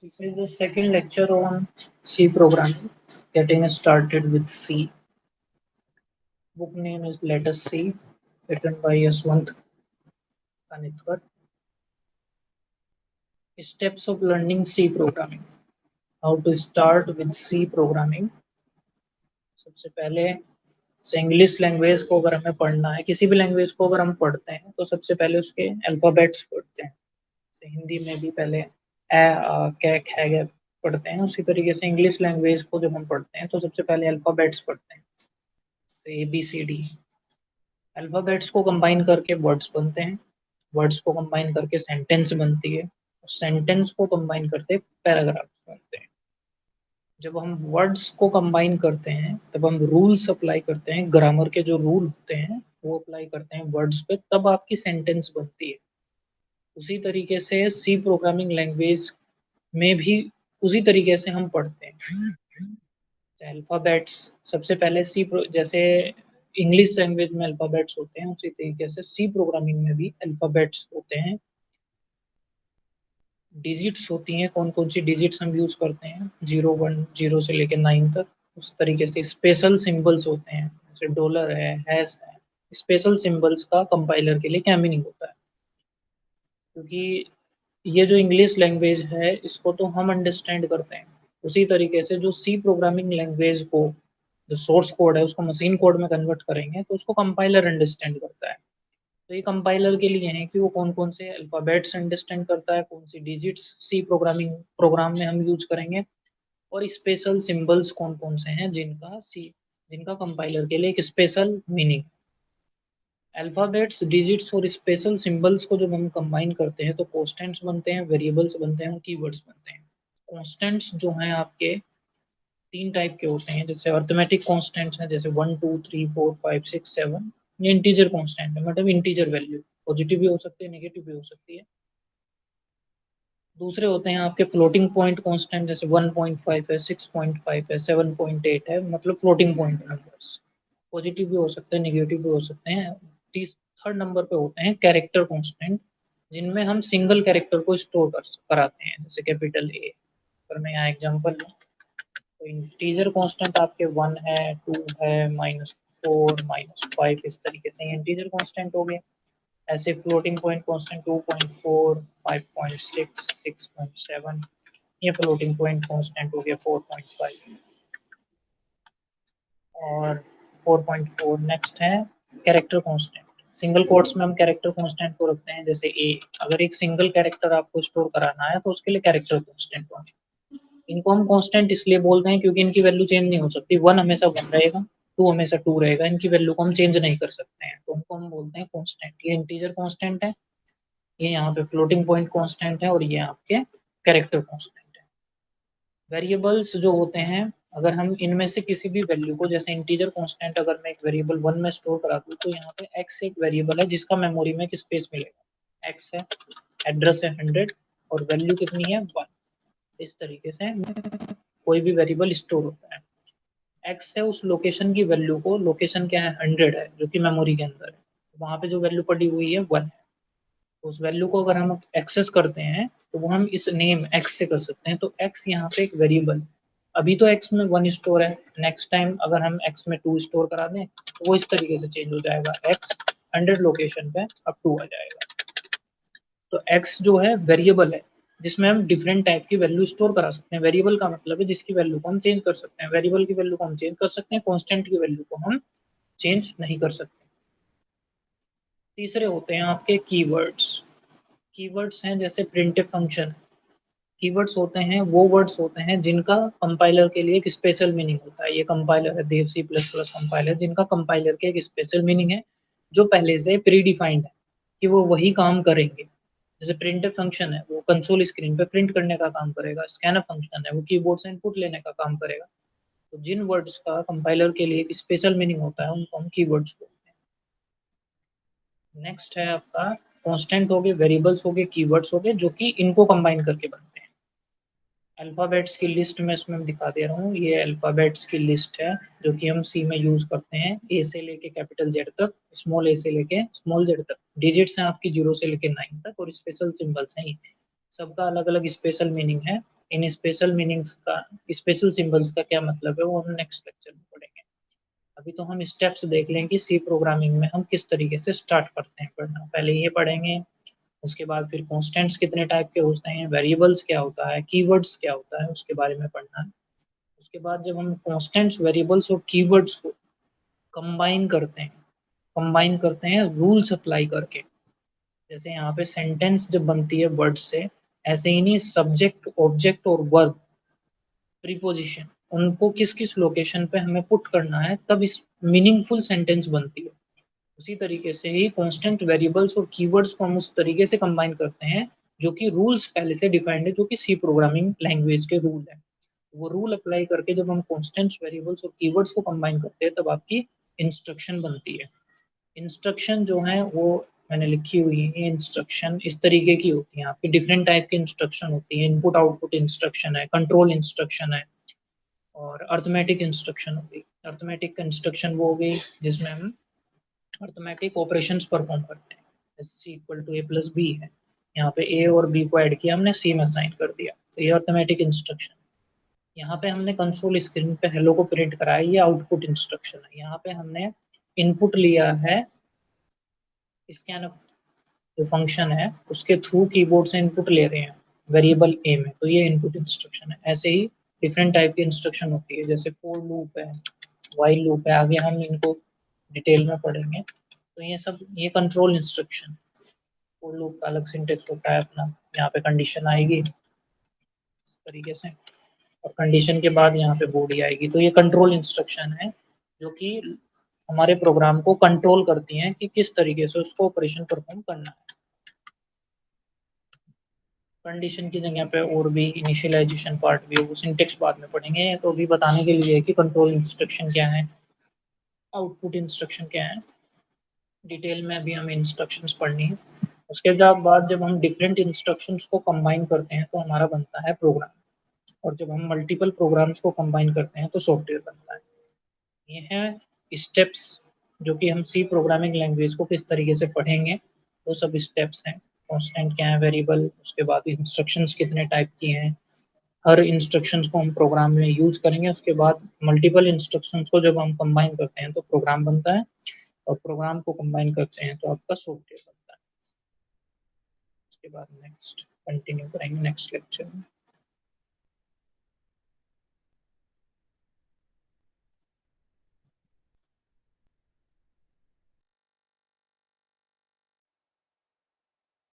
This is the second lecture on C programming, getting started with C. Book name is Let Us See, written by Yaswant Kanitkar. Steps of learning C programming. How to start with C programming. सबसे पहले English language को अगर हमें पढ़ना है, किसी भी language को अगर हम पढ़ते हैं तो सबसे पहले उसके अल्फ़ाबेट्स पढ़ते हैं। हिंदी में भी पहले ए कै खे गे पढ़ते हैं, उसी तरीके से इंग्लिश लैंग्वेज को जब हम पढ़ते हैं तो सबसे पहले अल्फ़ाबेट्स पढ़ते हैं, ABCD। अल्फ़ाबेट्स को कंबाइन करके वर्ड्स बनते हैं, वर्ड्स को कंबाइन करके सेंटेंस बनती है, सेंटेंस को कंबाइन करके पैराग्राफ बनते हैं। जब हम वर्ड्स को कंबाइन करते हैं तब हम रूल्स अप्लाई करते हैं, ग्रामर के जो रूल होते हैं वो अप्लाई करते हैं वर्ड्स पे, तब आपकी सेंटेंस बनती है। उसी तरीके से सी प्रोग्रामिंग लैंग्वेज में भी उसी तरीके से हम पढ़ते हैं। अल्फ़ाबेट्स सबसे पहले जैसे इंग्लिश लैंग्वेज में अल्फ़ाबेट्स होते हैं, उसी तरीके से सी प्रोग्रामिंग में भी अल्फ़ाबेट्स होते हैं। डिजिट्स होती हैं, कौन-कौन सी डिजिट्स हम यूज़ करते हैं, 0, 1, 0 से लेके 9 तक। उस तरीके से स्पेशल सिंबल्स होते हैं, जैसे डॉलर है, हैश है। स्पेशल सिंबल्स का कंपाइलर के लिए क्या मीनिंग होता है? क्योंकि ये जो इंग्लिश लैंग्वेज है, इसको तो हम अंडरस्टैंड करते हैं। उसी तरीके से जो सी प्रोग्रामिंग लैंग्वेज को, जो सोर्स कोड है, उसको मशीन कोड में कन्वर्ट करेंगे, तो उसको कंपाइलर अंडरस्टैंड करता है। तो ये कंपाइलर के लिए है कि वो कौन-कौन से अल्फ़ाबेट्स अंडरस्टैंड करता है, कौन सी डिजिट्स सी प्रोग्रामिंग प्रोग्राम में हम यूज़ करेंगे और स्पेशल सिंबल्स कौन-कौन से हैं जिनका कंपाइलर के लिए एक स्पेशल मीनिंग। अल्फ़ाबेट्स, डिजिट्स और स्पेशल सिंबल्स को जब हम कंबाइन करते हैं तो कांस्टेंट्स बनते हैं, वेरिएबल्स बनते हैं और कीवर्ड्स बनते हैं। कांस्टेंट्स जो हैं आपके 3 टाइप के होते हैं, जैसे अरिथमेटिक कांस्टेंट्स हैं, जैसे 1, 2, 3, 4, 5, 6, 7। ये इंटीजर कांस्टेंट है, मतलब इंटीजर वैल्यू, पॉजिटिव भी हो सकती है, नेगेटिव भी हो सकती है। दूसरे होते हैं आपके फ्लोटिंग पॉइंट कांस्टेंट, जैसे 1.5 है, 6.5 है, 7.8 है, मतलब फ्लोटिंग पॉइंट नंबर्स। पॉजिटिव भी हो सकते हैं, नेगेटिव भी हो सकते हैं। थर्ड नंबर पे होते हैं कैरेक्टर कांस्टेंट, जिनमें हम सिंगल कैरेक्टर को स्टोर कराते हैं, जैसे कैपिटल ए। अगर मैं यहाँ एग्जांपल लूँ तो इंटीजर कांस्टेंट आपके 1 है, 2 है, -4, -5, इस तरीके से ये इंटीजर कांस्टेंट हो गए। ऐसे फ्लोटिंग पॉइंट कांस्टेंट 2.4, 5.6, 6.7, ये फ्लोटिंग पॉइंट कांस्टेंट हो गया 4.5 और 4.4। नेक्स्ट है कैरेक्टर कांस्टेंट। सिंगल कोट्स में हम कैरेक्टर कांस्टेंट को रखते हैं, जैसे ए। अगर एक सिंगल कैरेक्टर आपको स्टोर कराना है तो उसके लिए कैरेक्टर कांस्टेंट होगा। इनको हम कांस्टेंट इसलिए बोलते हैं क्योंकि इनकी वैल्यू चेंज नहीं हो सकती। 1 हमेशा 1 रहेगा, 2 हमेशा 2 रहेगा, इनकी वैल्यू को हम चेंज नहीं कर सकते हैं, तो उनको हम बोलते हैं कांस्टेंट। ये इंटीजर कांस्टेंट है, ये यहाँ पे फ्लोटिंग पॉइंट कांस्टेंट है और ये आपके कैरेक्टर कांस्टेंट है। वेरिएबल्स जो होते हैं, अगर हम इनमें से किसी भी वैल्यू को, जैसे इंटीजर कांस्टेंट अगर मैं एक वेरिएबल 1 में स्टोर करा दूँ तो यहाँ पे x एक वेरिएबल है जिसका मेमोरी में एक स्पेस मिलेगा। x है, एड्रेस है 100 और वैल्यू कितनी है 1। इस तरीके से कोई भी वेरिएबल स्टोर होता है। x है, उस लोकेशन की वैल्यू को, लोकेशन क्या है 100 है जो कि मेमोरी के अंदर है, वहाँ पे जो वैल्यू पड़ी हुई है 1 है। उस वैल्यू को अगर हम एक्सेस करते हैं तो वो हम इस नेम x से कर सकते हैं। तो x यहाँ पे एक वेरिएबल, अभी तो x में 1 स्टोर है, नेक्स्ट टाइम अगर हम x में 2 स्टोर करा दें तो वो इस तरीके से चेंज हो जाएगा, x 100 लोकेशन पे अब 2 आ जाएगा। तो x जो है वेरिएबल है जिसमें हम डिफरेंट टाइप की वैल्यू स्टोर करा सकते हैं। वेरिएबल का मतलब है जिसकी वैल्यू को हम चेंज कर सकते हैं। वेरिएबल की वैल्यू को हम चेंज कर सकते हैं, कांस्टेंट की वैल्यू को हम चेंज नहीं कर सकते। तीसरे होते हैं आपके कीवर्ड्स। कीवर्ड्स हैं जैसे प्रिंटफ फंक्शन। कीवर्ड्स होते हैं वो वर्ड्स होते हैं जिनका कंपाइलर के लिए एक स्पेशल मीनिंग होता है। ये कंपाइलर है देव C++ कंपाइलर, जिनका कंपाइलर के एक स्पेशल मीनिंग है जो पहले से प्री डिफाइंड है कि वो वही काम करेंगे। जैसे प्रिंटफ फंक्शन है, वो कंसोल स्क्रीन पे प्रिंट करने का काम करेगा। स्कैनफ फंक्शन है, वो कीबोर्ड से इनपुट लेने का काम करेगा। तो जिन वर्ड्स का कंपाइलर के लिए एक स्पेशल मीनिंग होता है उनको हम कीवर्ड्स बोलते हैं। नेक्स्ट है आपका कांस्टेंट हो गए, वेरिएबल्स हो गए, कीवर्ड्स हो गए, जो कि इनको कंबाइन करके बनते हैं। अल्फ़ाबेट्स की लिस्ट में इसमें दिखा दे रहा हूँ, ये अल्फ़ाबेट्स की लिस्ट है जो कि हम सी में यूज़ करते हैं। ए से लेके कैपिटल जेड तक, स्मॉल ए से लेके स्मॉल जेड तक। डिजिट्स हैं आपकी 0 से लेके 9 तक और स्पेशल सिंबल्स हैं ये। सबका अलग अलग स्पेशल मीनिंग है। इन स्पेशल मीनिंग्स का, स्पेशल सिंबल्स का क्या मतलब है, वो हम नेक्स्ट लेक्चर में पढ़ेंगे। अभी तो हम स्टेप्स देख लें कि सी प्रोग्रामिंग में हम किस तरीके से स्टार्ट करते हैं पढ़ना। पहले ये पढ़ेंगे, उसके बाद फिर कॉन्स्टेंट्स कितने टाइप के होते हैं, वेरिएबल्स क्या होता है, कीवर्ड्स क्या होता है, उसके बारे में पढ़ना है। उसके बाद जब हम कॉन्स्टेंट्स, वेरिएबल्स और कीवर्ड्स को कंबाइन करते हैं, रूल्स अप्लाई करके, जैसे यहाँ पे सेंटेंस जब बनती है वर्ड से, ऐसे ही नहीं सब्जेक्ट, ऑब्जेक्ट और वर्ब, प्रीपोजिशन, उनको किस किस लोकेशन पे हमें पुट करना है, तब इस मीनिंगफुल सेंटेंस बनती है। उसी तरीके से ही कांस्टेंट, वेरिएबल्स और कीवर्ड्स को हम उस तरीके से कंबाइन करते हैं जो कि रूल्स पहले से डिफाइंड है, जो कि सी प्रोग्रामिंग लैंग्वेज के रूल है। वो रूल अप्लाई करके जब हम कांस्टेंट्स, वेरिएबल्स और कीवर्ड्स को कंबाइन करते हैं, तब आपकी इंस्ट्रक्शन बनती है। इंस्ट्रक्शन जो है वो मैंने लिखी हुई है। इंस्ट्रक्शन इस तरीके की होती है, आपकी डिफरेंट टाइप की इंस्ट्रक्शन होती है। इनपुट आउटपुट इंस्ट्रक्शन है, कंट्रोल इंस्ट्रक्शन है, और अर्थमेटिक इंस्ट्रक्शन हो गई। अर्थमेटिक इंस्ट्रक्शन वो हो गई जिसमें हम अर्थमेटिक ऑपरेशंस परफॉर्म करते हैं। C equal to A plus B है, यहाँ पे ए और बी को ऐड किया हमने, सी में असाइन कर दिया, तो ये अर्थमेटिक इंस्ट्रक्शन। यहाँ पे हमने कंसोल स्क्रीन पे हेलो को प्रिंट कराया, ये आउटपुट इंस्ट्रक्शन है। यहाँ पे हमने इनपुट लिया है, स्कैन जो फंक्शन है उसके थ्रू कीबोर्ड से इनपुट ले रहे हैं वेरिएबल ए में, तो ये इनपुट इंस्ट्रक्शन है। ऐसे ही डिफरेंट टाइप की इंस्ट्रक्शन होती है, जैसे फॉर लूप है, व्हाइल लूप है, आगे हम इनको डिटेल में पढ़ेंगे। तो ये सब, ये कंट्रोल इंस्ट्रक्शन। फॉर लूप का अलग सिंटेक्स होता है अपना, यहाँ पे कंडीशन आएगी इस तरीके से, और कंडीशन के बाद यहाँ पे बॉडी आएगी। तो ये कंट्रोल इंस्ट्रक्शन है जो कि हमारे प्रोग्राम को कंट्रोल करती हैं कि किस तरीके से उसको ऑपरेशन परफॉर्म करना है। कंडीशन की जगह पे और भी इनिशियलाइजेशन पार्ट भी है, वो सिंटेक्स बाद में पढ़ेंगे। तो अभी बताने के लिए है कि कंट्रोल इंस्ट्रक्शन क्या है, आउटपुट इंस्ट्रक्शन क्या है, डिटेल में अभी हमें इंस्ट्रक्शंस पढ़नी है। उसके बाद जब हम डिफरेंट इंस्ट्रक्शंस को कंबाइन करते हैं तो हमारा बनता है प्रोग्राम, और जब हम मल्टीपल प्रोग्राम्स को कंबाइन करते हैं तो सॉफ्टवेयर बनता है। ये हैं स्टेप्स जो कि हम सी प्रोग्रामिंग लैंग्वेज को किस तरीके से पढ़ेंगे, वो सब स्टेप्स हैं। कांस्टेंट क्या है, वेरिएबल, उसके बाद इंस्ट्रक्शंस कितने टाइप की हैं, हर इंस्ट्रक्शंस को हम प्रोग्राम में यूज करेंगे। उसके बाद मल्टीपल इंस्ट्रक्शंस को जब हम कंबाइन करते हैं तो प्रोग्राम बनता है, और प्रोग्राम को कंबाइन करते हैं तो आपका सॉफ्टवेयर बनता है। उसके बाद नेक्स्ट कंटिन्यू करेंगे नेक्स्ट लेक्चर में।